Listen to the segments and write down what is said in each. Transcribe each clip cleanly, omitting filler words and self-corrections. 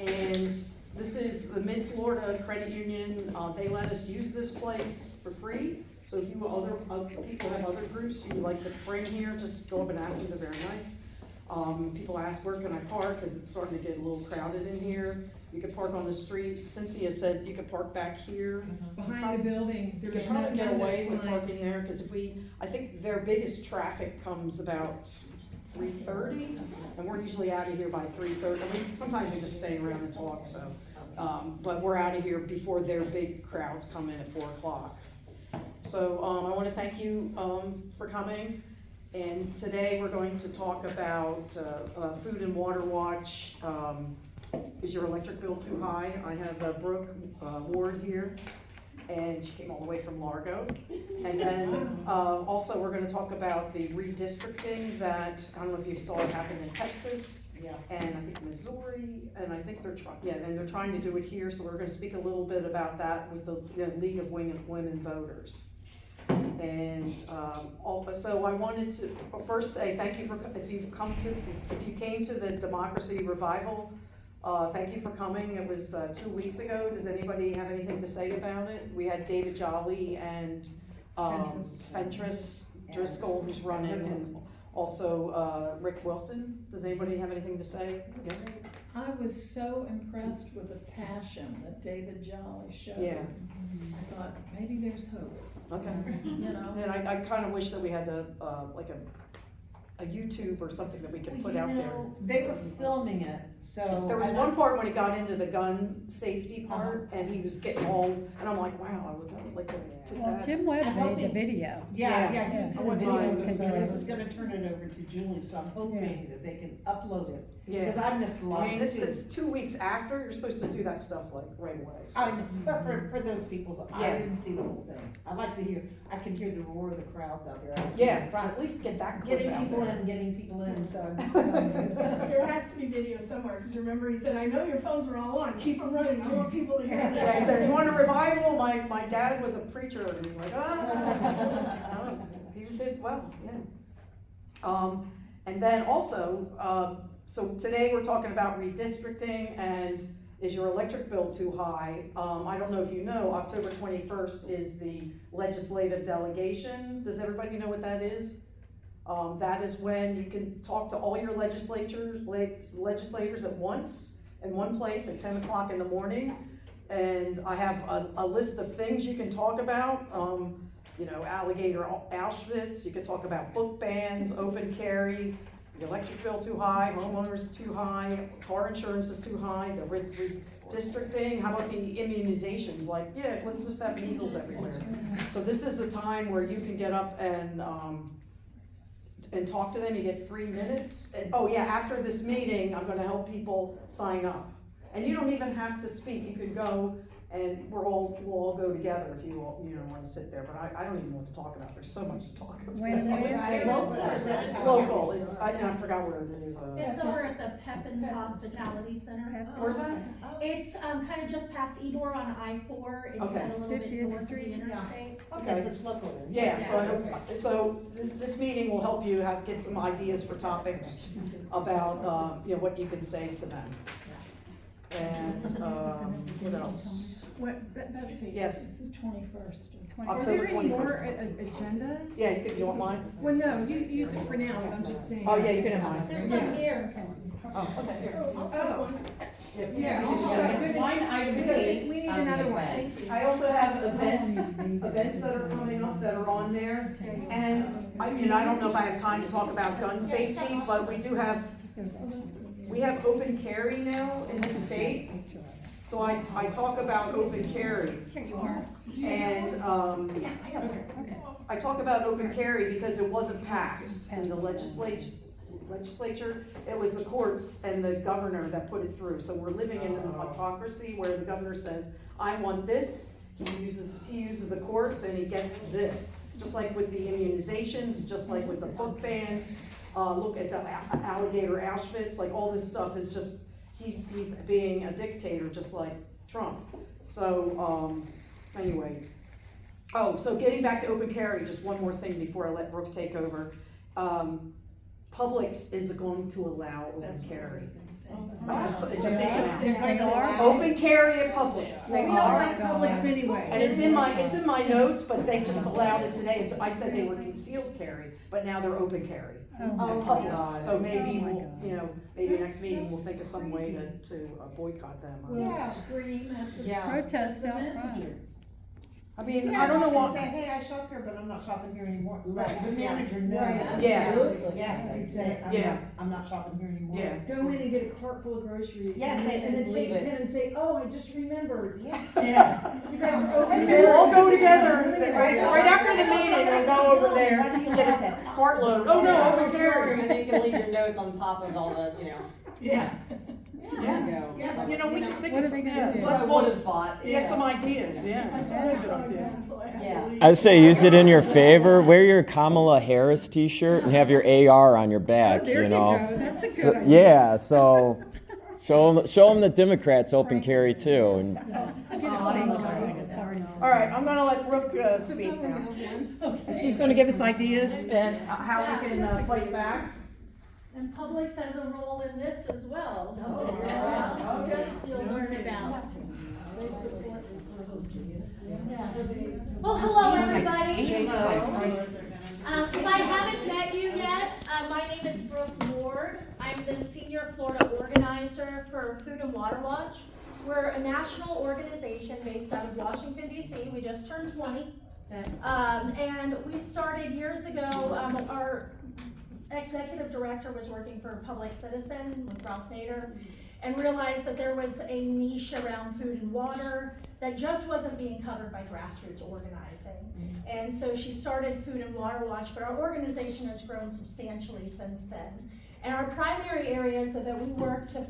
And this is the Mid-Florida Credit Union. They let us use this place for free. So if you other people have other groups you would like to bring here, just go up and ask them. They're very nice. People ask, where can I park? Because it's starting to get a little crowded in here. You can park on the street. Cynthia said you could park back here. Behind the building, You there's could probably get away with slides. parking there, because I think their biggest traffic comes about 3:30, and we're usually out of here by 3:30. I mean, sometimes we just stay around and talk, so, but we're out of here before their big crowds come in at 4 o'clock. So, I wanna thank you, for coming, and today we're going to talk about, Food and Water Watch. Is your electric bill too high? I have Brooke Ward here, and she came all the way from Largo. And then also we're gonna talk about the redistricting that, I don't know if you saw it happen in Texas, and I think Missouri, and I think they're trying to do it here, so we're gonna speak a little bit about that with the League of Women Voters. And so I wanted to first say thank you if you came to the Democracy Revival. Thank you for coming. It was 2 weeks ago. Does anybody have anything to say about it? We had David Jolly and Fentress Driscoll, who's running, and also Rick Wilson. Does anybody have anything to say? Yes? I was so impressed with the passion that David Jolly showed. Yeah. I thought, maybe there's hope. Okay. You know? And I kind of wish that we had like a YouTube or something that we could put out there. They were filming it, so. There was one part when he got into the gun safety part, and he was getting all, and I'm like, wow, I would like to put Well, that. Tim Webb I'm made the hoping- video. Yeah, Yeah. he was I doing wouldn't the video, mind. so I was gonna turn it over to Julie, so I'm hoping that they can upload it, because Yeah, I missed a lot I mean, of it too. it's 2 weeks after, you're supposed to do that stuff like right away. I know, but for those people, that I Yeah. didn't see the whole thing. I can hear the roar of the crowds out there. I was in Yeah, front, at least get that clip Getting out people there. in, so this is so good. There has to be video somewhere, because remember, he said, I know your phones are all on, keep them running, I want people to hear this. Yeah, he said, you want a revival? My dad was a preacher, and he's like, ah. He did well, yeah. And then also, so today we're talking about redistricting and is your electric bill too high? I don't know if you know, October 21st is the legislative delegation. Does everybody know what that is? That is when you can talk to all your legislators at once in one place at 10 o'clock in the morning. And I have a list of things you can talk about. You know, alligator Auschwitz, you could talk about book bans, open carry, the electric bill too high, homeowners too high, car insurance is too high, the redistricting, how about the immunizations, like, yeah, let's just have measles everywhere. So this is the time where you can get up and talk to them. You get 3 minutes. And, oh yeah, after this meeting, I'm gonna help people sign up. And you don't even have to speak, you could go and we'll all go together if you all, wanna sit there, but I don't even know what to talk about, there's so much to talk about. When- It's local, I forgot where it is. It's over at the Pepin's Hospitality Center. Where's that? It's, kind of just past Ybor on I-4, and you Okay. head a little bit 50th north of the Street? interstate. Okay, so it's local then. Yeah, so this meeting will help you get some ideas for topics about, what you can say to them. And, what else? Betsy. Yes. It's the 21st. October Are there any 21st. more agendas? Yeah, you want mine? Well, no, you use it for now, but I'm just saying. Oh, yeah, you can have mine. There's some here. Oh, okay, here. I'll take one. Yeah, It's line item Because eight we need on the another one. event. I also have events that are coming up that are on there. And I don't know if I have time to talk about gun safety, but we do have, we have open carry now in the state. So I talk about open carry. Here you are. And, I talk about open carry because it wasn't passed in the legislature. It was the courts and the governor that put it through. So we're living in an autocracy where the governor says, I want this. He uses the courts and he gets this. Just like with the immunizations, just like with the book bans. Look at the alligator Auschwitz, like all this stuff is just, he's being a dictator just like Trump. So, anyway. Oh, so getting back to open carry, just one more thing before I let Brooke take over. Publix is going to allow open carry. It just ain't They are? open carry at Publix. We don't like Publix anyway. And it's in my notes, but they just allowed it today. I said they were concealed carry, but now they're open carry. Oh, Publix. God. So maybe Oh, my we'll, God. maybe next meeting we'll think of some way to boycott them. We'll scream at the. Yeah. Protest out manager. front. I mean, Yeah, I don't know and what. say, hey, I shop here, but I'm not shopping here anymore. Let the manager know. Right, Yeah. absolutely. Yeah, you say, Yeah. I'm not shopping here anymore. Yeah. Go in and get a cart full of groceries. Yeah, and and then just take leave it it. in and say, oh, I just remembered. Yeah. Yeah. You guys are open. We'll all go together, Right. right after the meeting, we'll go over there, Why do you get have a that? cartload. Oh, no, open carry. And then you can leave your notes on top of all the, Yeah. Yeah. Yeah. We can think What of are they some, gonna do? what I let's would have bought. you have some ideas, yeah. I thought That's I a good saw it idea. down, so I had Yeah. to leave. I'd say use it in your favor. Wear your Kamala Harris T-shirt and have your AR on your back. Oh, there you know. go. That's a good So- idea. yeah. So show them the Democrats open carry too. And All right, I'm gonna let Brooke speak now. And she's gonna give us ideas and how we can fight back. And Publix has a role in this as well. Oh, yes. You'll learn about. They support. Yeah. Well, hello, everybody. If I haven't met you yet, my name is Brooke Ward. I'm the Senior Florida Organizer for Food and Water Watch. We're a national organization based out of Washington, D.C. We just turned 20. And we started years ago. Our executive director was working for Public Citizen with Ralph Nader and realized that there was a niche around food and water that just wasn't being covered by grassroots organizing. And so she started Food and Water Watch, but our organization has grown substantially since then. And our primary areas are that we work to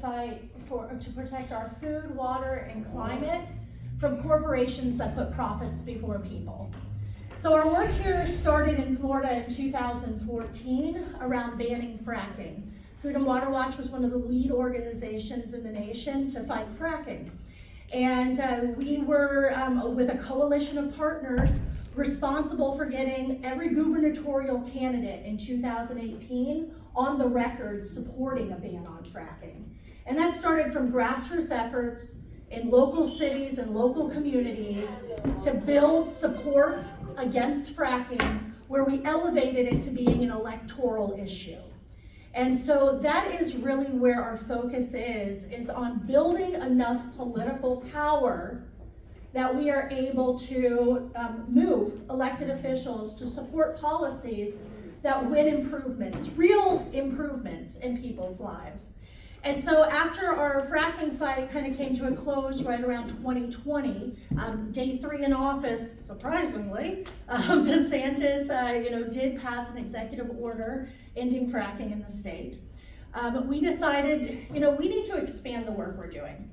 protect our food, water, and climate from corporations that put profits before people. So our work here started in Florida in 2014 around banning fracking. Food and Water Watch was one of the lead organizations in the nation to fight fracking. And we were, with a coalition of partners, responsible for getting every gubernatorial candidate in 2018 on the record supporting a ban on fracking. And that started from grassroots efforts in local cities and local communities to build support against fracking, where we elevated it to being an electoral issue. And so that is really where our focus is on building enough political power that we are able to move elected officials to support policies that win improvements, real improvements in people's lives. And so after our fracking fight kind of came to a close right around 2020, day 3 in office, surprisingly, DeSantis, did pass an executive order ending fracking in the state. But we decided, we need to expand the work we're doing.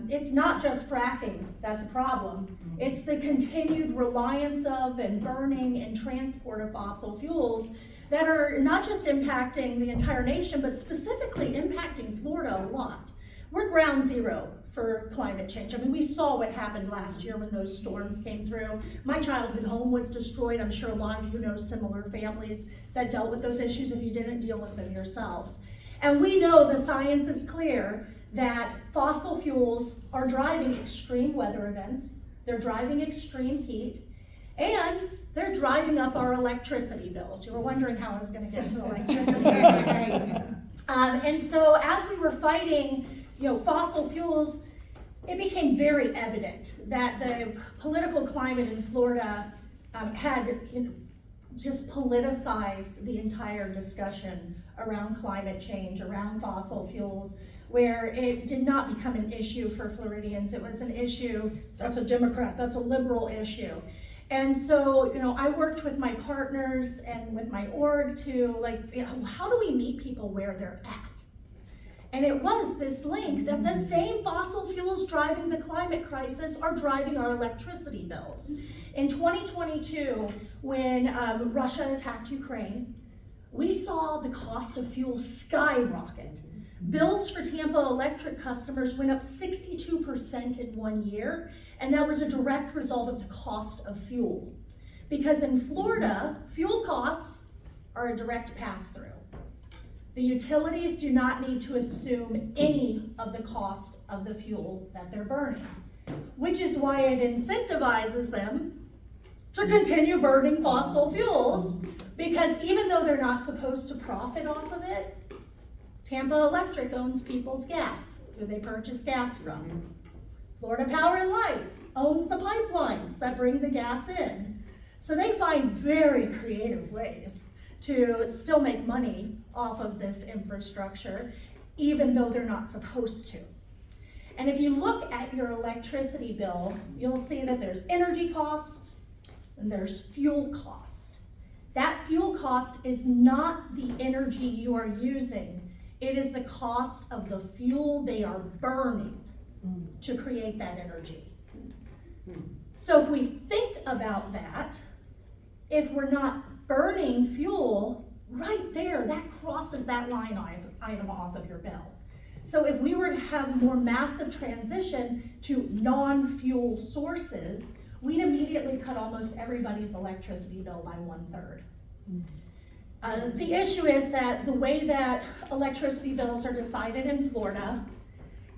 It's not just fracking that's a problem. It's the continued reliance of and burning and transport of fossil fuels that are not just impacting the entire nation, but specifically impacting Florida a lot. We're ground zero for climate change. I mean, we saw what happened last year when those storms came through. My childhood home was destroyed. I'm sure a lot of you know similar families that dealt with those issues if you didn't deal with them yourselves. And we know the science is clear that fossil fuels are driving extreme weather events, they're driving extreme heat, and they're driving up our electricity bills. You were wondering how I was going to get to electricity. And so as we were fighting, fossil fuels, it became very evident that the political climate in Florida had just politicized the entire discussion around climate change, around fossil fuels, where it did not become an issue for Floridians. It was an issue, that's a Democrat, that's a liberal issue. And so, I worked with my partners and with my org to how do we meet people where they're at? And it was this link that the same fossil fuels driving the climate crisis are driving our electricity bills. In 2022, when Russia attacked Ukraine, we saw the cost of fuel skyrocket. Bills for Tampa Electric customers went up 62% in 1 year, and that was a direct result of the cost of fuel. Because in Florida, fuel costs are a direct pass-through. The utilities do not need to assume any of the cost of the fuel that they're burning, which is why it incentivizes them to continue burning fossil fuels, because even though they're not supposed to profit off of it, Tampa Electric owns People's Gas, who they purchase gas from. Florida Power and Light owns the pipelines that bring the gas in. So they find very creative ways to still make money off of this infrastructure, even though they're not supposed to. And if you look at your electricity bill, you'll see that there's energy cost and there's fuel cost. That fuel cost is not the energy you are using. It is the cost of the fuel they are burning to create that energy. So if we think about that, if we're not burning fuel, right there, that crosses that line item off of your bill. So if we were to have a more massive transition to non-fuel sources, we'd immediately cut almost everybody's electricity bill by 1/3. The issue is that the way that electricity bills are decided in Florida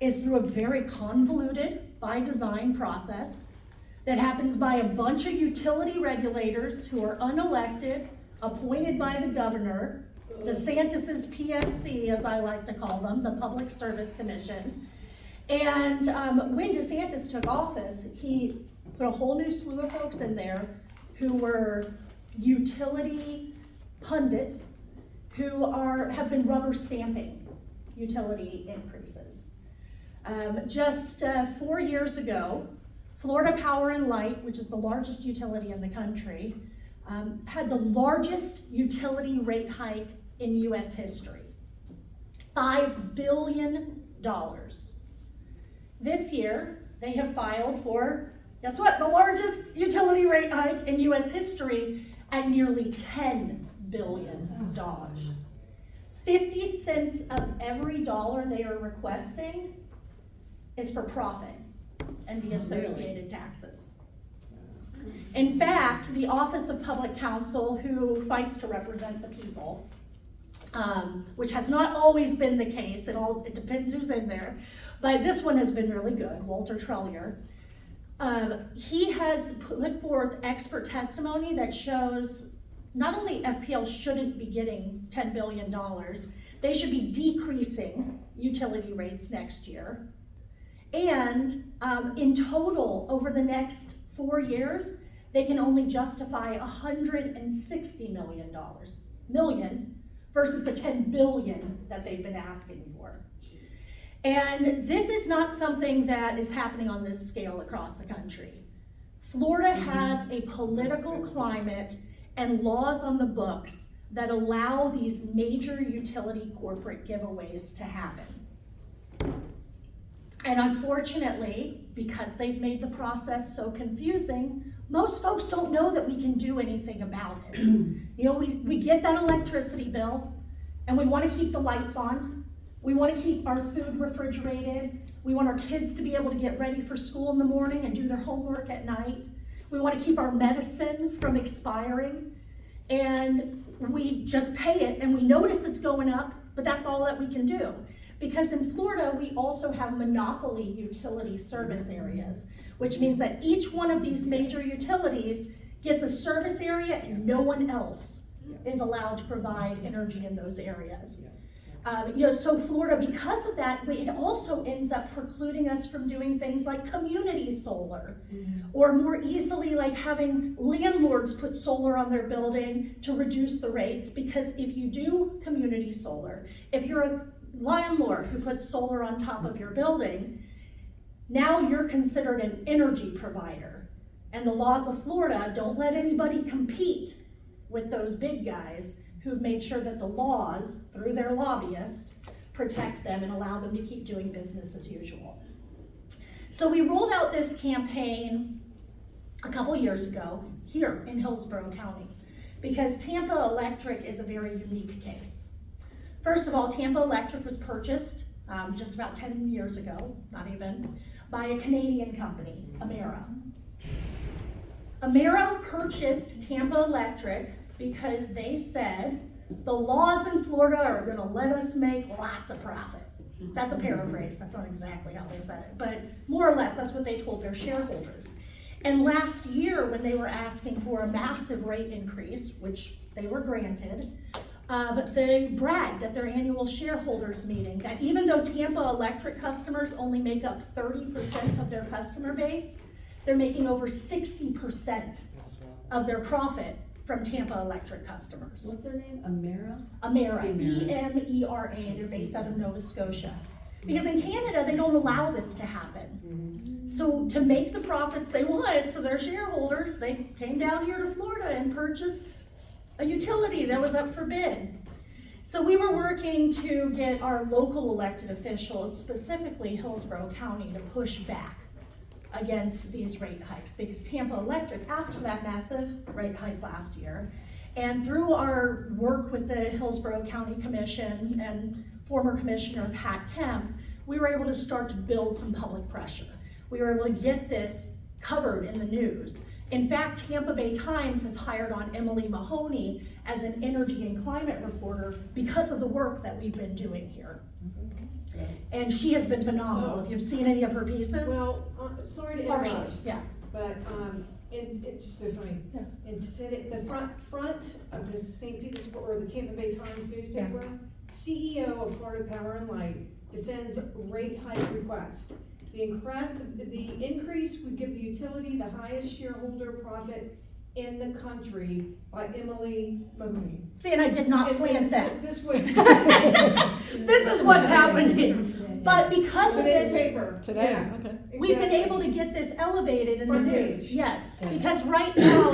is through a very convoluted, by design process that happens by a bunch of utility regulators who are unelected, appointed by the governor, DeSantis's PSC, as I like to call them, the Public Service Commission. And when DeSantis took office, he put a whole new slew of folks in there who were utility pundits who have been rubber stamping utility increases. Just 4 years ago, Florida Power and Light, which is the largest utility in the country, had the largest utility rate hike in US history, $5 billion. This year, they have filed for, guess what, the largest utility rate hike in US history at nearly $10 billion. 50 cents of every dollar they are requesting is for profit and the associated taxes. In fact, the Office of Public Counsel, who fights to represent the people, which has not always been the case, it depends who's in there, but this one has been really good, Walter Trellier. He has put forth expert testimony that shows not only FPL shouldn't be getting $10 billion, they should be decreasing utility rates next year. And in total, over the next 4 years, they can only justify $160 million versus the $10 billion that they've been asking for. And this is not something that is happening on this scale across the country. Florida has a political climate and laws on the books that allow these major utility corporate giveaways to happen. And unfortunately, because they've made the process so confusing, most folks don't know that we can do anything about it. You know, we get that electricity bill and we want to keep the lights on. We want to keep our food refrigerated. We want our kids to be able to get ready for school in the morning and do their homework at night. We want to keep our medicine from expiring. And we just pay it and we notice it's going up, but that's all that we can do. Because in Florida, we also have monopoly utility service areas, which means that each one of these major utilities gets a service area and no one else is allowed to provide energy in those areas. So Florida, because of that, it also ends up precluding us from doing things like community solar, or more easily like having landlords put solar on their building to reduce the rates. Because if you do community solar, if you're a landlord who puts solar on top of your building, now you're considered an energy provider. And the laws of Florida don't let anybody compete with those big guys who've made sure that the laws, through their lobbyists, protect them and allow them to keep doing business as usual. So we rolled out this campaign a couple years ago here in Hillsborough County, because Tampa Electric is a very unique case. First of all, Tampa Electric was purchased just about 10 years ago, not even, by a Canadian company, Emera. Emera purchased Tampa Electric because they said the laws in Florida are gonna let us make lots of profit. That's a paraphrase, that's not exactly how they said it, but more or less, that's what they told their shareholders. And last year, when they were asking for a massive rate increase, which they were granted, but they bragged at their annual shareholders meeting that even though Tampa Electric customers only make up 30% of their customer base, they're making over 60% of their profit from Tampa Electric customers. What's their name? Amera? Emera, E-M-E-R-A, they're based out of Nova Scotia. Because in Canada, they don't allow this to happen. So to make the profits they want for their shareholders, they came down here to Florida and purchased a utility that was up for bid. So we were working to get our local elected officials, specifically Hillsborough County, to push back against these rate hikes because Tampa Electric asked for that massive rate hike last year. And through our work with the Hillsborough County Commission and former Commissioner Pat Kemp, we were able to start to build some public pressure. We were able to get this covered in the news. In fact, Tampa Bay Times has hired on Emily Mahoney as an energy and climate reporter because of the work that we've been doing here. And she has been phenomenal. If you've seen any of her pieces. Well, sorry to Partially, interrupt, yeah. but, it's just so funny. Yeah. Instead, the front of the St. Petersburg, or the Tampa Bay Times newspaper, CEO of Florida Power and Light defends rate hike request. The increase would give the utility the highest shareholder profit in the country by Emily Mahoney. See, and I did not plant that. This was. This is what's happening. But because of Today's this, paper. Today, Yeah, okay. we've been exactly. able to get this elevated in the Front news. page. Yes, Yeah. because right now,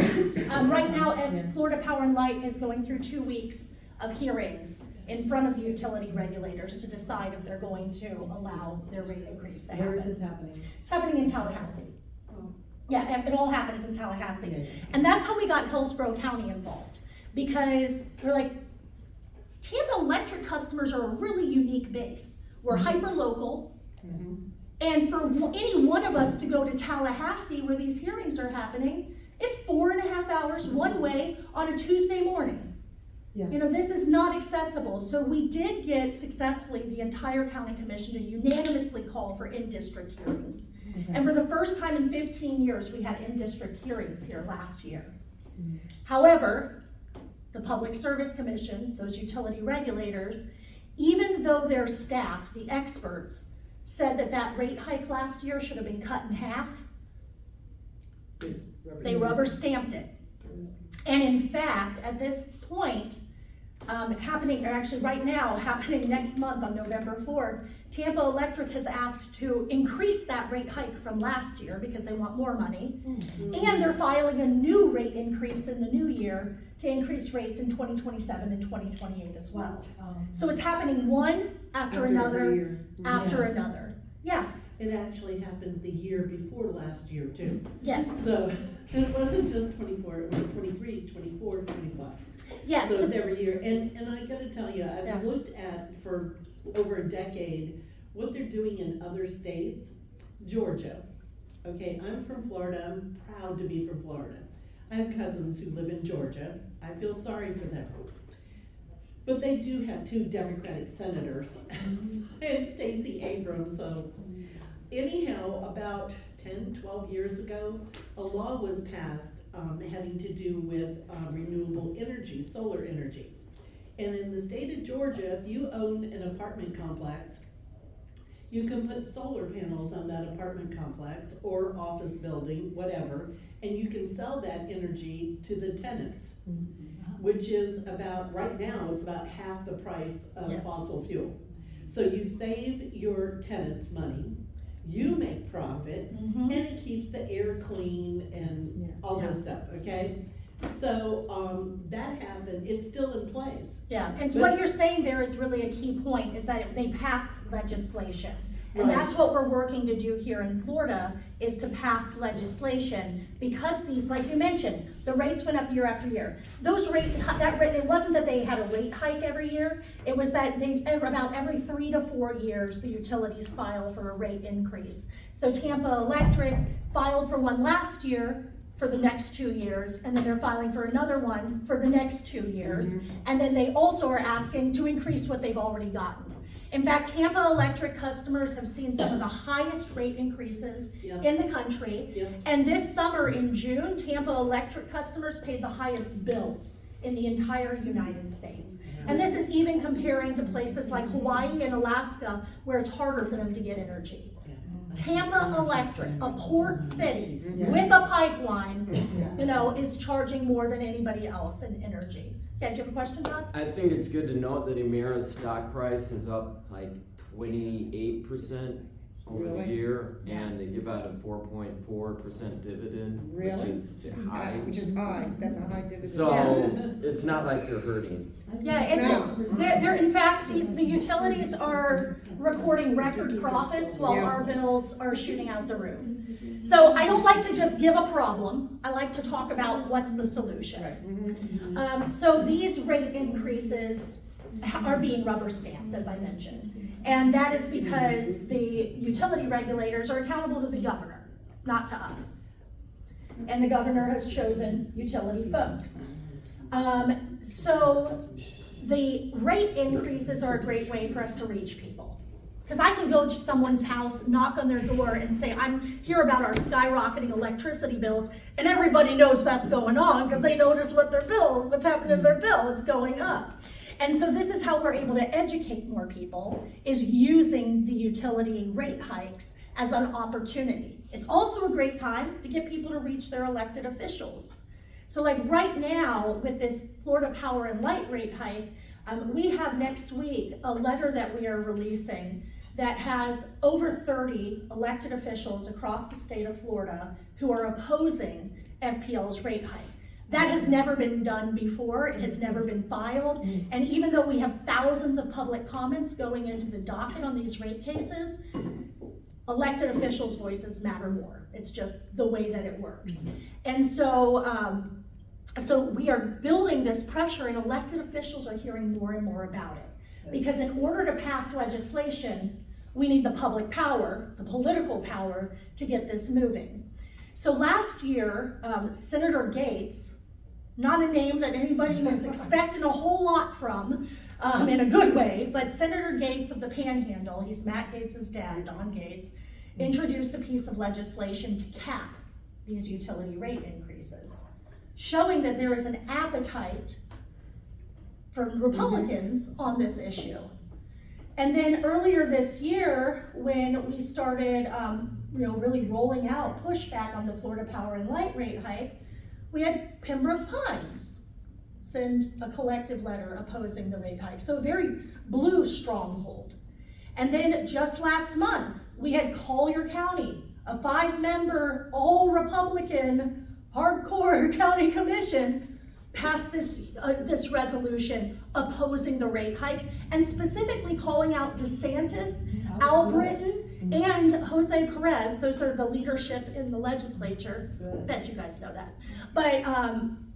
Florida Power and Light is going through 2 weeks of hearings in front of the utility regulators to decide if they're going to allow their rate increase to happen. Where is this happening? It's happening in Tallahassee. Oh. Yeah, it all happens in Tallahassee. Yeah. And that's how we got Hillsborough County involved. Because we're like, Tampa Electric customers are a really unique base. We're hyper-local. And for any one of us to go to Tallahassee where these hearings are happening, it's 4.5 hours one way on a Tuesday morning. Yeah. You know, this is not accessible. So we did get successfully the entire county commission to unanimously call for in-district hearings. And for the first time in 15 years, we had in-district hearings here last year. However, the Public Service Commission, those utility regulators, even though their staff, the experts, said that that rate hike last year should have been cut in half, they rubber stamped it. And in fact, at this point, happening next month on November 4th, Tampa Electric has asked to increase that rate hike from last year because they want more money. And they're filing a new rate increase in the new year to increase rates in 2027 and 2028 as well. So it's happening one after another, after another. Yeah, It actually happened the year before last year too. yes, So it wasn't just 24, it was 23, 24, 25. yes. So it's every year. And I gotta tell you, Yeah. I've looked at for over a decade what they're doing in other states. Georgia. Okay, I'm from Florida. I'm proud to be from Florida. I have cousins who live in Georgia. I feel sorry for them. But they do have 2 Democratic senators and Stacey Abrams. So anyhow, about 10, 12 years ago, a law was passed having to do with renewable energy, solar energy. And in the state of Georgia, if you own an apartment complex, you can put solar panels on that apartment complex or office building, whatever, and you can sell that energy to the tenants, which is about, right now, it's about half the price of Yes. fossil fuel. So you save your tenants money, you make profit, and it keeps the air clean and all this stuff, okay? So, that happened, it's still in place. Yeah, and so what you're saying there is really a key point, is that they passed legislation. And Right. that's what we're working to do here in Florida, is to pass legislation, because these, like you mentioned, the rates went up year after year. It wasn't that they had a rate hike every year, it was that about every 3 to 4 years, the utilities file for a rate increase. So Tampa Electric filed for one last year for the next 2 years, and then they're filing for another one for the next 2 years. And then they also are asking to increase what they've already gotten. In fact, Tampa Electric customers have seen some of the highest rate increases in the country. Yeah. And this summer in June, Tampa Electric customers paid the highest bills in the entire United States. And this is even comparing to places like Hawaii and Alaska, where it's harder for them to get energy. Tampa Electric, a port city with a pipeline, is charging more than anybody else in energy. Yeah, do you have a question, John? I think it's good to note that Emera's stock price is up like 28% over the year, and they give out a 4.4% dividend, Which is high, that's a high dividend. So it's not like they're hurting. Yeah, they're in fact, the utilities are recording record profits while our bills are shooting out the roof. So I don't like to just give a problem, I like to talk about what's the solution. So these rate increases are being rubber stamped, as I mentioned. And that is because the utility regulators are accountable to the governor, not to us. And the governor has chosen utility folks. So the rate increases are a great way for us to reach people. Because I can go to someone's house, knock on their door and say, I'm here about our skyrocketing electricity bills, and everybody knows that's going on because they notice what's happening to their bill, it's going up. And so this is how we're able to educate more people, is using the utility rate hikes as an opportunity. It's also a great time to get people to reach their elected officials. So like right now with this Florida Power and Light rate hike, we have next week a letter that we are releasing that has over 30 elected officials across the state of Florida who are opposing FPL's rate hike. That has never been done before, it has never been filed, and even though we have thousands of public comments going into the docket on these rate cases, elected officials' voices matter more. It's just the way that it works. And so, so we are building this pressure, and elected officials are hearing more and more about it. Because in order to pass legislation, we need the public power, the political power, to get this moving. So last year, Senator Gates, not a name that anybody was expecting a whole lot from, in a good way, but Senator Gates of the Panhandle, he's Matt Gates' dad, Don Gates, introduced a piece of legislation to cap these utility rate increases, showing that there is an appetite from Republicans on this issue. And then earlier this year, when we started really rolling out pushback on the Florida Power and Light rate hike, we had Pembroke Pines send a collective letter opposing the rate hike. So a very blue stronghold. And then just last month, we had Collier County, a 5-member, all Republican, hardcore county commission, passed this resolution opposing the rate hikes and specifically calling out DeSantis, Al Britton, and Jose Perez. Those are the leadership in the legislature. Bet you guys know that. But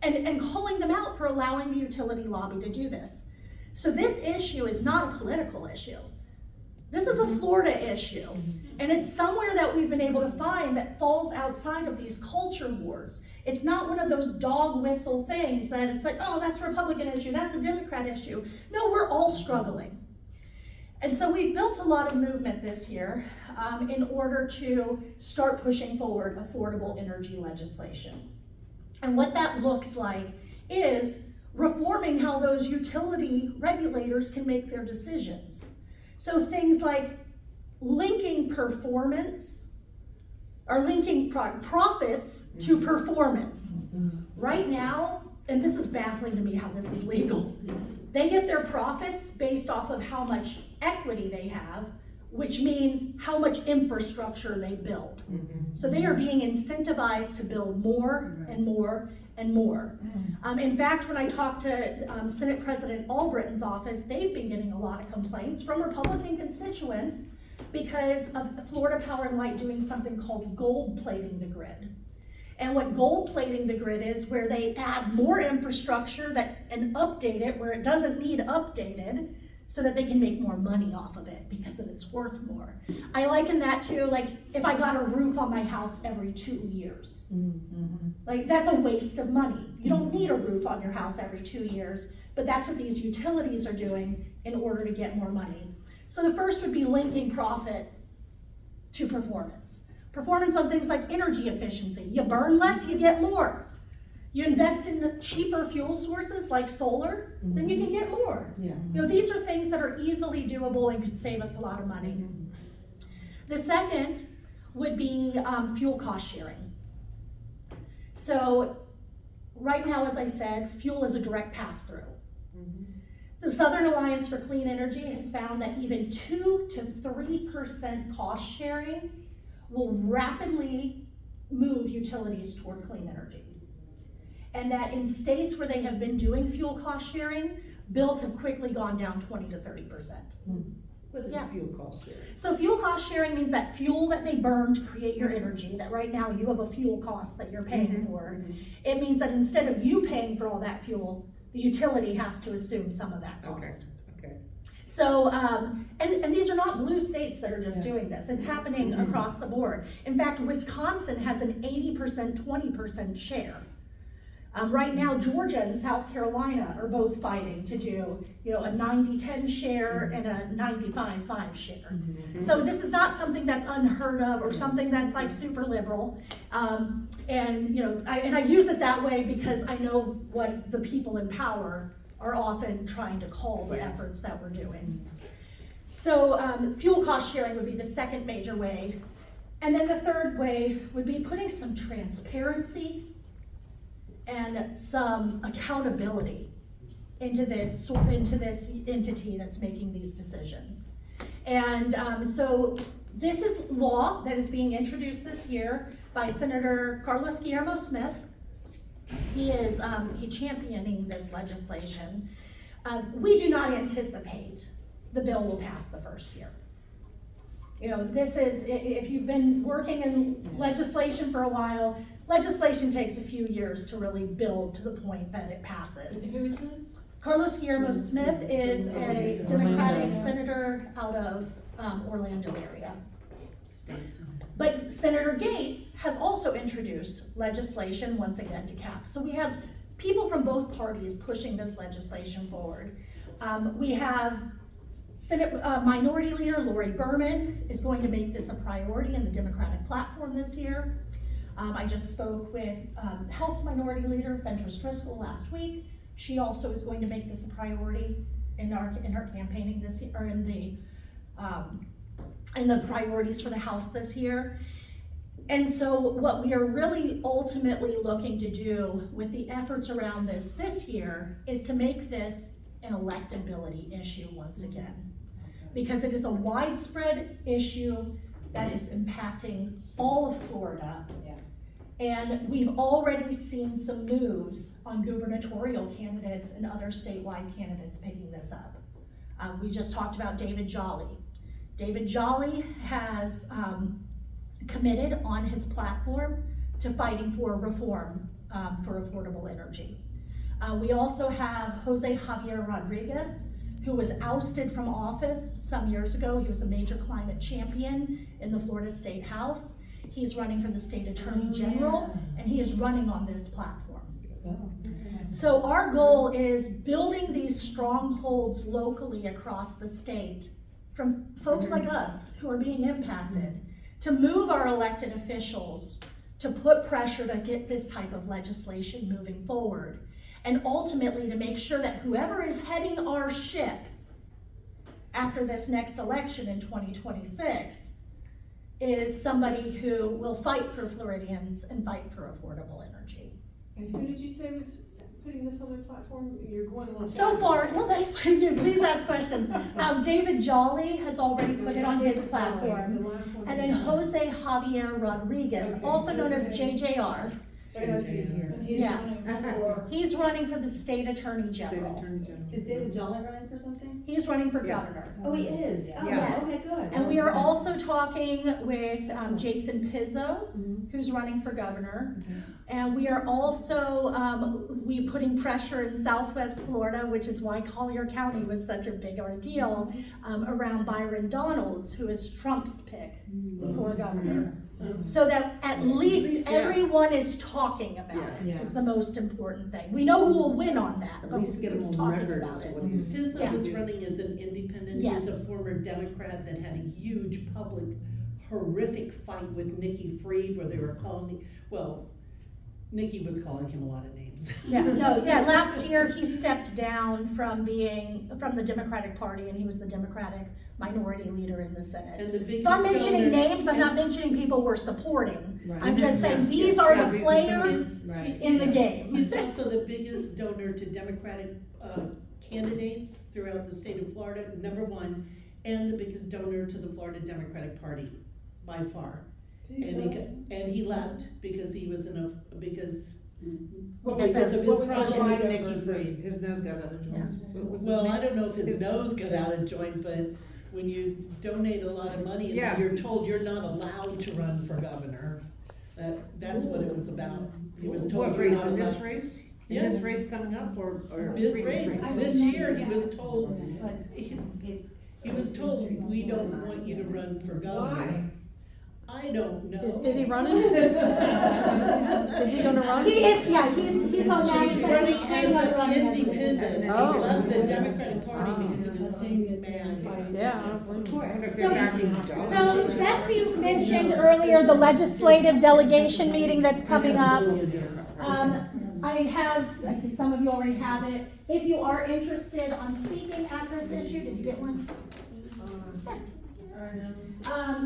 and calling them out for allowing the utility lobby to do this. So this issue is not a political issue. This is a Florida issue, and it's somewhere that we've been able to find that falls outside of these culture wars. It's not one of those dog whistle things that it's like, oh, that's a Republican issue, that's a Democrat issue. No, we're all struggling. And so we've built a lot of movement this year in order to start pushing forward affordable energy legislation. And what that looks like is reforming how those utility regulators can make their decisions. So things like linking performance, or linking profits to performance. Right now, and this is baffling to me how this is legal, they get their profits based off of how much equity they have, which means how much infrastructure they build. So they are being incentivized to build more and more and more. In fact, when I talked to Senate President Albritton's office, they've been getting a lot of complaints from Republican constituents because of Florida Power and Light doing something called gold plating the grid. And what gold plating the grid is, where they add more infrastructure and update it where it doesn't need updated so that they can make more money off of it because then it's worth more. I liken that to like if I got a roof on my house every 2 years. Like that's a waste of money. You don't need a roof on your house every 2 years, but that's what these utilities are doing in order to get more money. So the first would be linking profit to performance. Performance on things like energy efficiency. You burn less, you get more. You invest in the cheaper fuel sources like solar, then you can get more. Yeah. You know, these are things that are easily doable and could save us a lot of money. The second would be fuel cost sharing. So right now, as I said, fuel is a direct pass-through. The Southern Alliance for Clean Energy has found that even 2 to 3% cost sharing will rapidly move utilities toward clean energy. And that in states where they have been doing fuel cost sharing, bills have quickly gone down 20 to 30%. What is Yeah. fuel cost sharing? So fuel cost sharing means that fuel that they burn to create your energy, that right now you have a fuel cost that you're paying for. It means that instead of you paying for all that fuel, the utility has to assume some of that cost. Okay. So, and these are not blue states that are just doing this. It's happening across the board. In fact, Wisconsin has an 80%, 20% share. Right now, Georgia and South Carolina are both fighting to do, you know, a 90-10 share and a 95-5 share. So this is not something that's unheard of or something that's like super liberal. And you know, I use it that way because I know what the people in power are often trying to call the efforts that we're doing. So fuel cost sharing would be the second major way. And then the third way would be putting some transparency and some accountability into this entity that's making these decisions. And so this is law that is being introduced this year by Senator Carlos Guillermo Smith. He is championing this legislation. We do not anticipate the bill will pass the first year. You know, this is, if you've been working in legislation for a while, legislation takes a few years to really build to the point that it passes. Who is this? Carlos Guillermo Smith is a Democratic senator out of Orlando area. But Senator Gates has also introduced legislation once again to cap. So we have people from both parties pushing this legislation forward. We have Senate Minority Leader Lori Berman is going to make this a priority in the Democratic platform this year. I just spoke with House Minority Leader Fentress Driscoll last week. She also is going to make this a priority in her campaigning this year, or in the priorities for the House this year. And so what we are really ultimately looking to do with the efforts around this year is to make this an electability issue once again. Because it is a widespread issue that is impacting all of Florida. And we've already seen some moves on gubernatorial candidates and other statewide candidates picking this up. We just talked about David Jolly. David Jolly has committed on his platform to fighting for reform for affordable energy. We also have Jose Javier Rodriguez, who was ousted from office some years ago. He was a major climate champion in the Florida State House. He's running for the state attorney general, and he is running on this platform. So our goal is building these strongholds locally across the state from folks like us who are being impacted, to move our elected officials to put pressure to get this type of legislation moving forward, and ultimately to make sure that whoever is heading our ship after this next election in 2026 is somebody who will fight for Floridians and fight for affordable energy. And who did you say was putting this on their platform? You're going along. So far, no, that's fine, please ask questions. David Jolly has already put it on his platform. The last one. And then Jose Javier Rodriguez, also known as JJR. That's easier. He's Yeah. running for, He's running for the state attorney State general. Attorney General. Is David Jolly running for something? He's running for governor. Oh, he is? Oh, Yes. okay, good. And we are also talking with Jason Pizzo, Mhm. who's running for governor. Okay. And we are also, we putting pressure in Southwest Florida, which is why Collier County was such a big ordeal, around Byron Donalds, who is Trump's pick for governor. So that at least yeah. everyone is talking about it, Yeah. is the most important thing. We know who will win on that, At but least get him who's on talking record about as to it. what he's. Pizzo Yeah. was running as an independent, he was a Yes. former Democrat that had a huge public horrific fight with Nikki Fried where they were calling, well, Nikki was calling him a lot of names. Last year he stepped down from the Democratic Party, and he was the Democratic minority leader in the Senate. And the biggest So I'm mentioning donor- names, I'm not mentioning people we're supporting. Right. I'm just saying, Yeah. these are Yeah, the these are some- players Right. in the game. He's also the biggest donor to Democratic candidates throughout the state of Florida, number one, and the biggest donor to the Florida Democratic Party by far. And he left because he was because Well, because that's of what his was the problem with fight Nikki over Fried. His nose got out of joint. What was his Well, name? I don't know if his nose got out of joint, but when you donate a lot of money and Yeah. then you're told you're not allowed to run for governor, that's what it was about. He was told What you're race, not in this allowed. race? Yeah. In this race coming up or This previous race, race? this year, he was told, he was told, we don't want you to run for governor. Why? I don't know. Is he running? Is he gonna run? He is, he's on that. He's running as an independent, Oh. he left the Democratic Party because of his mad. Yeah. So Betsy mentioned earlier the legislative delegation meeting that's coming up. I see some of you already have it. If you are interested on speaking at this issue, did you get one?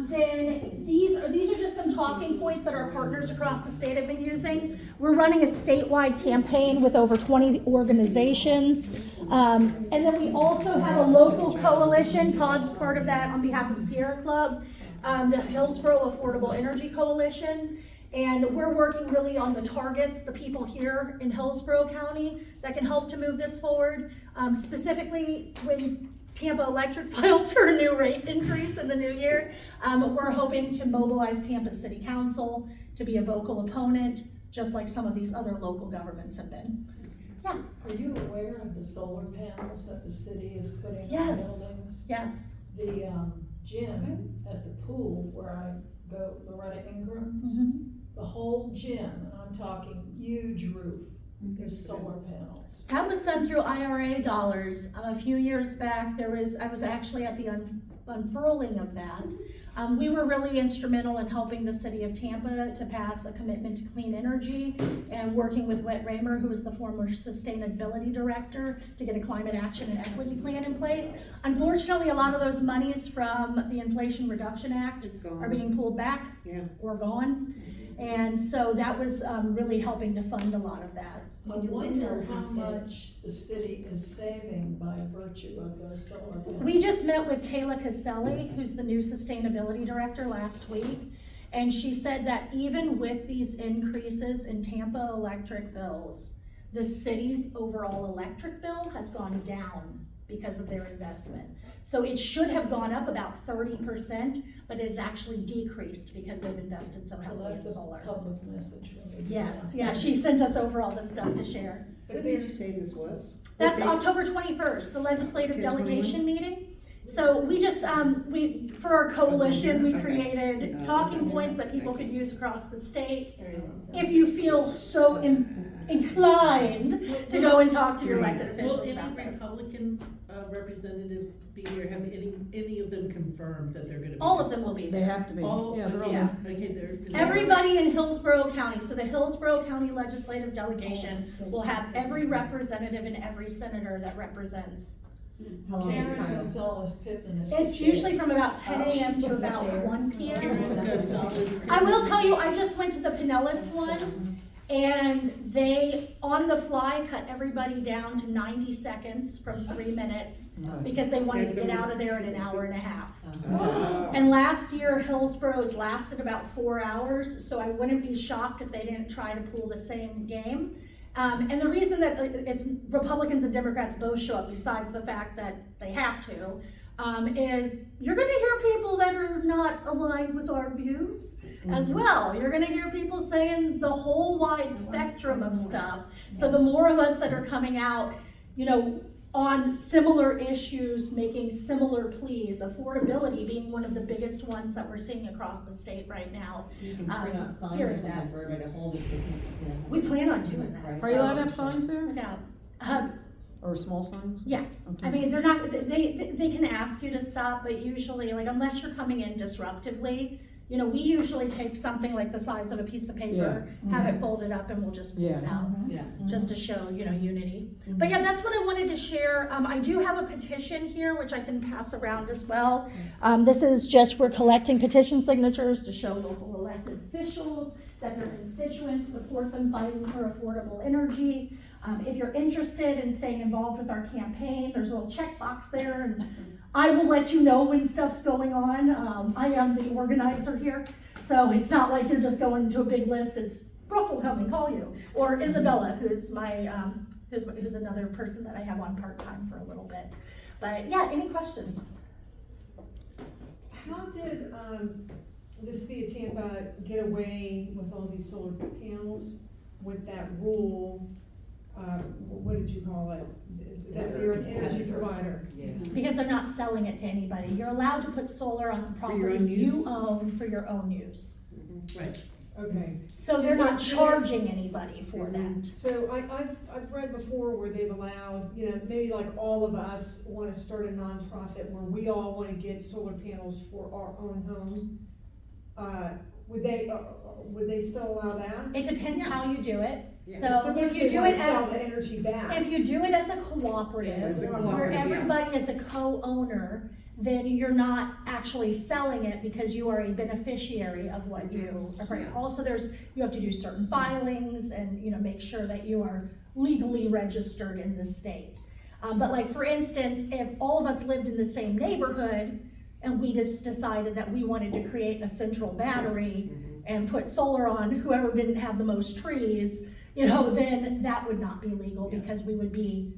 Then these are just some talking points that our partners across the state have been using. We're running a statewide campaign with over 20 organizations. And then we also have a local coalition. Todd's part of that on behalf of Sierra Club, the Hillsborough Affordable Energy Coalition. And we're working really on the targets, the people here in Hillsborough County that can help to move this forward. Specifically, when Tampa Electric files for a new rate increase in the new year, we're hoping to mobilize Tampa City Council to be a vocal opponent, just like some of these other local governments have been. Yeah. Are you aware of the solar panels that the city is putting on Yes. buildings? Yes. The gym at the pool where I go, Loretta Ingram, Mm-hmm. the whole gym, and I'm talking huge roof, is solar panels. That was done through IRA dollars. A few years back, I was actually at the unfurling of that. We were really instrumental in helping the city of Tampa to pass a commitment to clean energy and working with Whit Raymer, who is the former sustainability director, to get a climate action and equity plan in place. Unfortunately, a lot of those monies from the Inflation Reduction Act are being pulled back or gone. And so that was really helping to fund a lot of that. I wonder how much the city is saving by virtue of those solar panels. We just met with Kayla Caselli, who's the new sustainability director, last week. And she said that even with these increases in Tampa electric bills, the city's overall electric bill has gone down because of their investment. So it should have gone up about 30%, but it's actually decreased because they've invested so heavily in That's a solar. public message. Really. Yes, yeah, she sent us over all this stuff to share. What did you say this was? That's October 21st, the legislative delegation meeting. So we just, for our coalition, we created talking points that people could use across the state. If you feel so inclined to go and talk to your elected Will officials any about this. Republican representatives be here, have any of them confirmed that they're gonna be? All of them will be They there. have to be. All, Yeah, they're all. Yeah. okay, they're. Everybody in Hillsborough County, so the Hillsborough County Legislative Delegation will have every representative and every senator that represents. Karen Gonzalez Pittman is. It's usually from about 10 a.m. to about 1 p.m. I will tell you, I just went to the Pinellas one, and they, on the fly, cut everybody down to 90 seconds from 3 minutes, because they wanted to get out of there in an hour and a half. And last year, Hillsborough's lasted about 4 hours, so I wouldn't be shocked if they didn't try to pull the same game. And the reason that it's Republicans and Democrats both show up, besides the fact that they have to, is you're gonna hear people that are not aligned with our views as well. You're gonna hear people saying the whole wide spectrum of stuff. So the more of us that are coming out, you know, on similar issues, making similar pleas, affordability being one of the biggest ones that we're seeing across the state right now. You can print out signs or hearing something that. for everybody to hold it. You know. We plan on doing that. Are you allowed to have signs there? Look out. Or small signs? Yeah, I mean, they're not, they can ask you to stop, but usually, like, unless you're coming in disruptively, you know, we usually take something like the size of a piece of paper, have it folded up, and we'll just pull it out, Yeah. just to show, you know, unity. But yeah, that's what I wanted to share. I do have a petition here, which I can pass around as well. This is just, we're collecting petition signatures to show local elected officials that their constituents support them fighting for affordable energy. If you're interested in staying involved with our campaign, there's a little checkbox there, and I will let you know when stuff's going on. I am the organizer here, so it's not like you're just going to a big list. It's Brooke will come and call you, or Isabella, who's my who's another person that I have on part-time for a little bit. But yeah, any questions? How did, the city of Tampa get away with all these solar panels with that rule? What did you call it? That they're an energy provider. Because they're not selling it to anybody. You're allowed to put solar on the your property own you use? own for your own use. Right. Okay. So they're not charging anybody for that. So I've read before where they've allowed, you know, maybe like all of us wanna start a nonprofit where we all wanna get solar panels for our own home. Would they still allow that? It depends how you do it. So Sometimes if you they do wanna it sell as, the energy back. if you do it as a cooperative, As a where cooperative, yeah. everybody is a co-owner, then you're not actually selling it because you are a beneficiary of what you are bringing. Also, you have to do certain filings and, you know, make sure that you are legally registered in the state. But like, for instance, if all of us lived in the same neighborhood and we just decided that we wanted to create a central battery and put solar on whoever didn't have the most trees, you know, then that would not be legal because we would be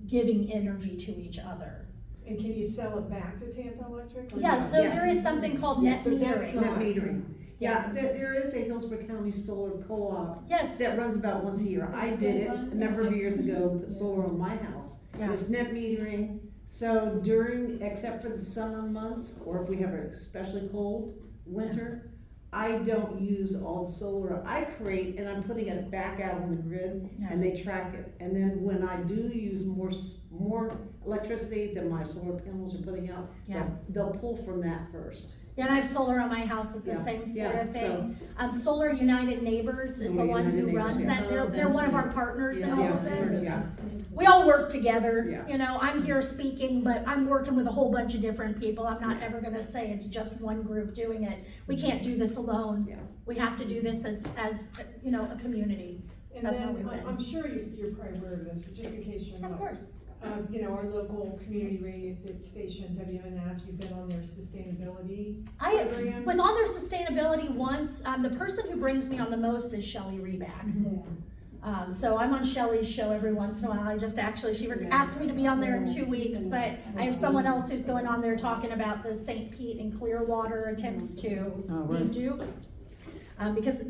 giving energy to each other. And can you sell it back to Tampa Electric? or Yeah, no? so there is something called net Yes. That's metering. not- Net metering. Yeah, there is a Hillsborough County Solar Co-op Yes, that runs about once a year. I did it a number of years ago, put solar on my house. Yeah. It's net metering, so except for the summer months, or if we have a especially cold winter, I don't use all the solar I create, and I'm putting it back out on the grid, and they track it. And then when I do use more electricity than my solar panels are putting out, Yeah. they'll pull from that first. yeah, and I have solar on my house, it's the Yeah, same sort yeah, of thing. Solar United Neighbors is the Solar one who United runs Neighbors, that, yeah. they're one of our partners in all of this. Yeah. We all work together, Yeah. you know, I'm here speaking, but I'm working with a whole bunch of different people. I'm not ever gonna say it's just one group doing it. We can't do this alone. Yeah. We have to do this as, you know, a community. And That's how we then, win. I'm sure you're probably aware of this, but just in case you're not. Of course. You know, our local community radio station, WNF, you've been on their sustainability program. I was on their sustainability once. The person who brings me on the most is Shelley Reback. So I'm on Shelley's show every once in a while. She asked me to be on there in 2 weeks, but I have someone else who's going on there talking about the St. Pete and Clearwater attempts to leave Duke. Because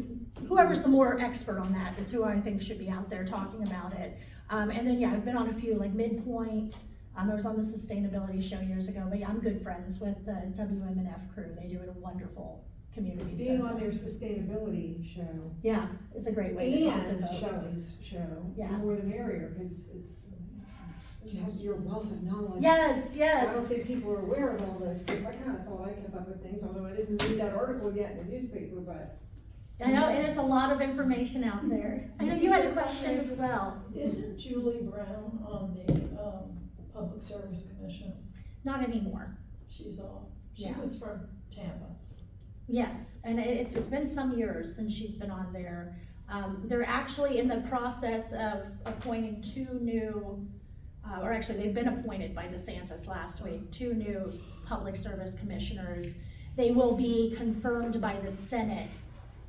whoever's the more expert on that is who I think should be out there talking about it. And then, yeah, I've been on a few, like Midpoint. I was on the sustainability show years ago, but yeah, I'm good friends with the WMNF crew. They do a wonderful community Being on their service. sustainability show. Yeah, it's a great way to talk to And folks. Shelley's show, Yeah. the more the merrier, because you have your wealth of knowledge. Yes, I don't yes. think people are aware of all this, because I kinda thought I kept up with things, although I didn't read that article yet in the newspaper, but. I know, and there's a lot of information out there. I know you had a question as well. Isn't Julie Brown on the, Public Service Commission? Not anymore. She Yeah. was from Tampa. Yes, and it's been some years since she's been on there. They're actually in the process of appointing two new, or actually they've been appointed by DeSantis last week, 2 new public service commissioners. They will be confirmed by the Senate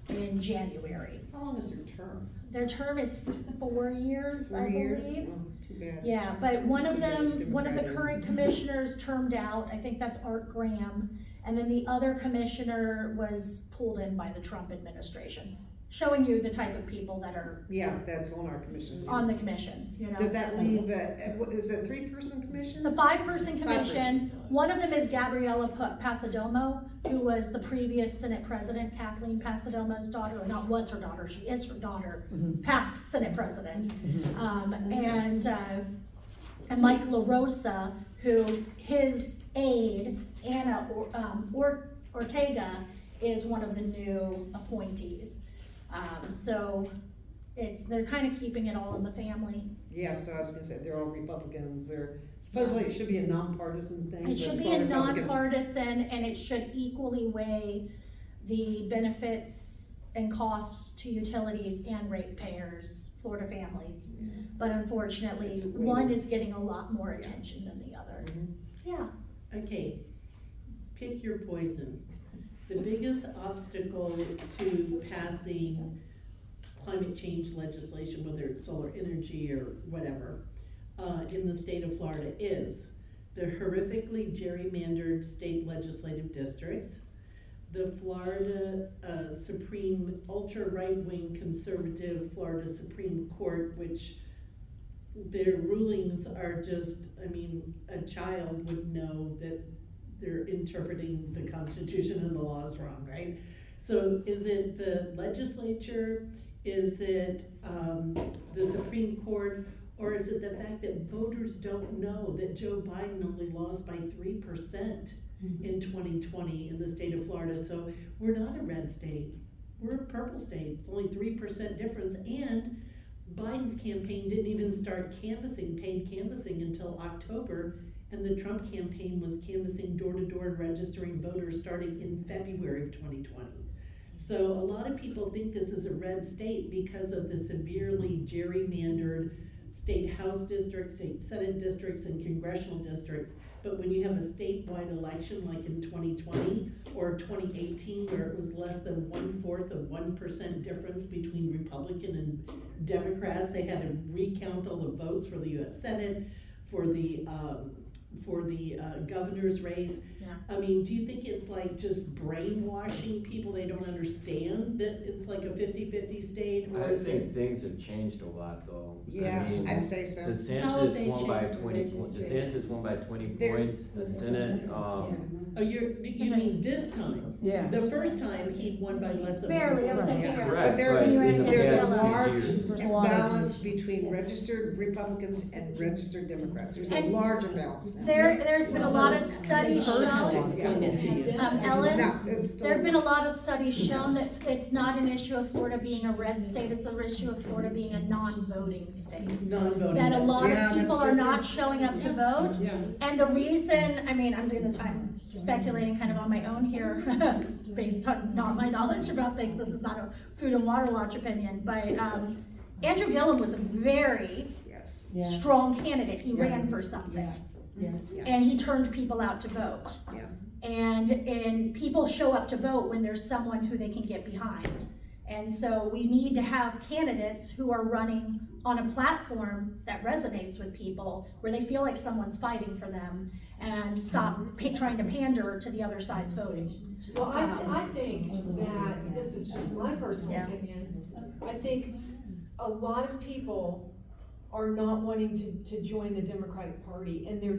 in January. How long is their term? Their term is 4 years, I 4 years? believe. Oh, too bad. Yeah, but one of them, one of the Democratic. current commissioners termed out, I think that's Art Graham, and then the other commissioner was pulled in by the Trump administration, showing you the type of people that are Yeah, that's on our commission. on the commission, you know? Does that leave, what, is it a 3-person commission? It's a 5-person Five-person. commission. One of them is Gabriela Pasadomo, who was the previous Senate President, Kathleen Pasadomo's daughter, or not was her daughter, she is her daughter, past Senate President. And Mike LaRosa, who his aide, Anna Ortega, is one of the new appointees. So they're kind of keeping it all in the family. Yeah, so I was gonna say, they're all Republicans, or supposedly it should be a nonpartisan thing. It but should it's be all a Republicans. nonpartisan, and it should equally weigh the benefits and costs to utilities and ratepayers, Florida families. But unfortunately, It's one weighted. is getting a lot more attention than the other. Mhm. Yeah. Okay, pick your poison. The biggest obstacle to passing climate change legislation, whether it's solar energy or whatever, in the state of Florida is the horrifically gerrymandered state legislative districts, the Florida Supreme ultra right-wing conservative Florida Supreme Court, which their rulings are just, I mean, a child would know that they're interpreting the Constitution and the laws wrong, right? So is it the legislature, is it the Supreme Court, or is it the fact that voters don't know that Joe Biden only lost by 3% in 2020 in the state of Florida? So we're not a red state, we're a purple state. It's only 3% difference, and Biden's campaign didn't even start canvassing, paid canvassing, until October, and the Trump campaign was canvassing door to door and registering voters starting in February of 2020. So a lot of people think this is a red state because of the severely gerrymandered state house districts, state senate districts, and congressional districts. But when you have a statewide election like in 2020 or 2018, where it was less than 1/4 of 1% difference between Republican and Democrats, they had to recount all the votes for the US Senate, for the governor's race. Yeah. I mean, do you think it's like just brainwashing people? They don't understand that it's like a 50-50 state? Or I is think it? things have changed a lot, though. Yeah, I mean, I'd say so. How have DeSantis they won by changed the 20, registration? DeSantis won by 20 There's- points, the Senate, Oh, you mean this time? Yeah. The first time he won by less than. Barely, I was saying Yeah. barely. correct, But there's- but in the there's past a few large years. There's a lot of- balance between registered Republicans and registered Democrats. There's a And large imbalance now. There's been a lot of studies shown, Explain it to you. Ellen, No, it's still. there have been a lot of studies shown that it's not an issue of Florida being a red state, it's an issue of Florida being a non-voting state. Non-voting. That a lot Yeah, of that's people true, are too. not showing up to vote. Yeah. And the reason, I mean, I'm speculating kind of on my own here, based on not my knowledge about things, this is not a Food and Water Watch opinion, but, Andrew Gillum was a very Yes. Yeah. strong candidate, he ran for something. Yeah. And he turned people out to vote. Yeah. And people show up to vote when there's someone who they can get behind. And so we need to have candidates who are running on a platform that resonates with people, where they feel like someone's fighting for them, and stop trying to pander to the other side's voting. Well, I think that, this is just my personal Yeah. opinion, I think a lot of people are not wanting to join the Democratic Party, and they're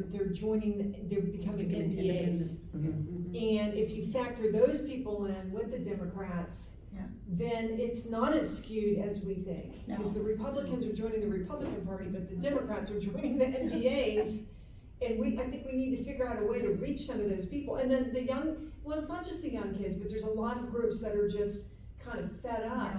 becoming NPAs. Mhm. And if you factor those people in with the Democrats, Yeah. then it's not as skewed as we think. No. Because the Republicans are joining the Republican Party, but the Democrats are joining the NPAs. And I think we need to figure out a way to reach some of those people. And then the young, well, it's not just the young kids, but there's a lot of groups that are just kind of fed up.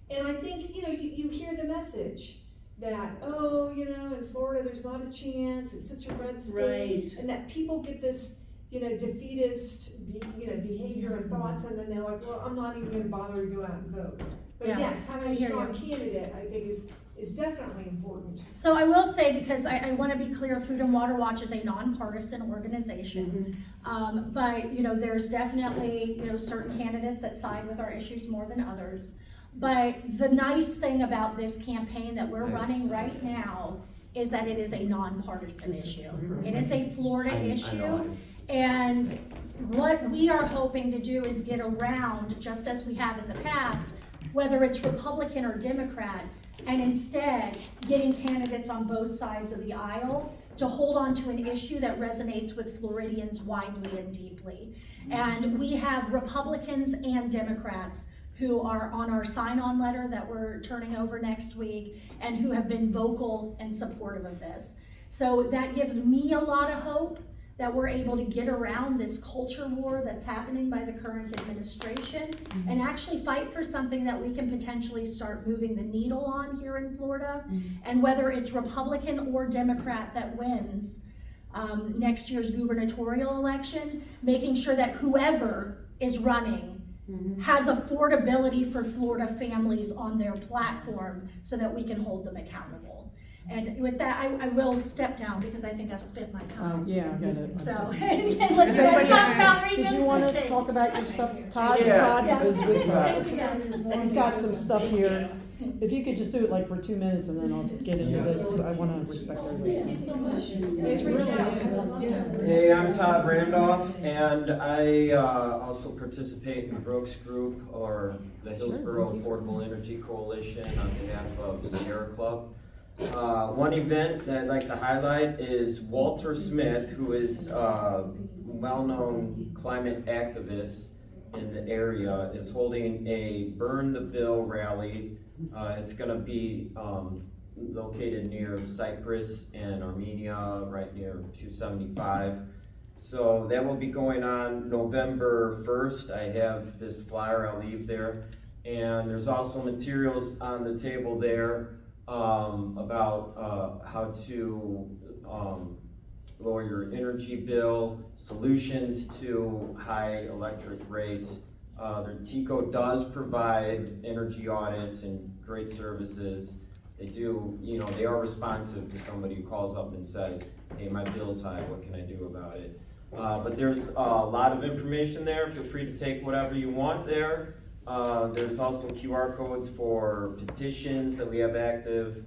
And I think, you hear the message that, in Florida, there's not a chance, it's such a red state. Right. And that people get this defeatist, behavior and thoughts, and then they're like, well, I'm not even gonna bother to go out and vote. But Yeah, yes, having I a hear strong you. candidate, I think is definitely important. So I will say, because I want to be clear, Food and Water Watch is a nonpartisan organization. But, there's definitely, certain candidates that side with our issues more than others. But the nice thing about this campaign that we're running right now is that it is a nonpartisan issue. It is a Florida issue. And what we are hoping to do is get around, just as we have in the past, whether it's Republican or Democrat, and instead getting candidates on both sides of the aisle to hold on to an issue that resonates with Floridians widely and deeply. And we have Republicans and Democrats who are on our sign-on letter that we're turning over next week and who have been vocal and supportive of this. So that gives me a lot of hope that we're able to get around this culture war that's happening by the current administration and actually fight for something that we can potentially start moving the needle on here in Florida. And whether it's Republican or Democrat that wins next year's gubernatorial election, making sure that whoever is running has affordability for Florida families on their platform so that we can hold them accountable. And with that, I will step down because I think I've spent my time. Yeah, I got it. So, and let's talk about Did you wanna redistricting. talk about your stuff? Todd Yeah. is with Thank you guys. He's got some stuff here. If you could just do it like for 2 minutes and then I'll get into this, because I wanna respect everybody's time. Hey, I'm Todd Randolph, and I also participate in Brooke's group, or the Hillsborough Affordable Energy Coalition, on behalf of Sierra Club. One event that I'd like to highlight is Walter Smith, who is a well-known climate activist in the area, is holding a Burn the Bill rally. It's gonna be located near Cyprus and Armenia, right near 275. So that will be going on November 1st. I have this flyer I'll leave there. And there's also materials on the table there about how to lower your energy bill, solutions to high electric rates. TECO does provide energy audits and great services. They do, they are responsive to somebody who calls up and says, hey, my bill's high, what can I do about it? But there's a lot of information there. Feel free to take whatever you want there. There's also QR codes for petitions that we have active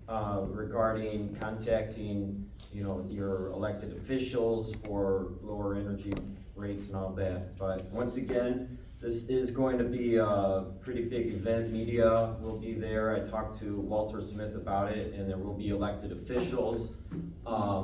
regarding contacting, your elected officials for lower energy rates and all that. But once again, this is going to be a pretty big event. Media will be there. I talked to Walter Smith about it, and there will be elected officials,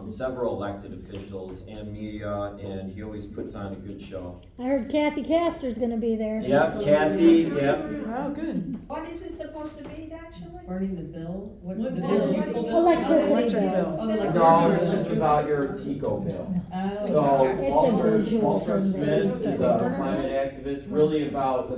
several elected officials and media, and he always puts on a good show. I heard Kathy Castor's gonna be there. Yep, Kathy, yep. Oh, good. What is it supposed to be actually? Burning the bill? What What the bill? bill? Electricity Electric bills. bill. Oh, like. No, this is about your TECO bill. Oh. So It's a visual Walter thing that Smith he's is put a in. climate activist, really about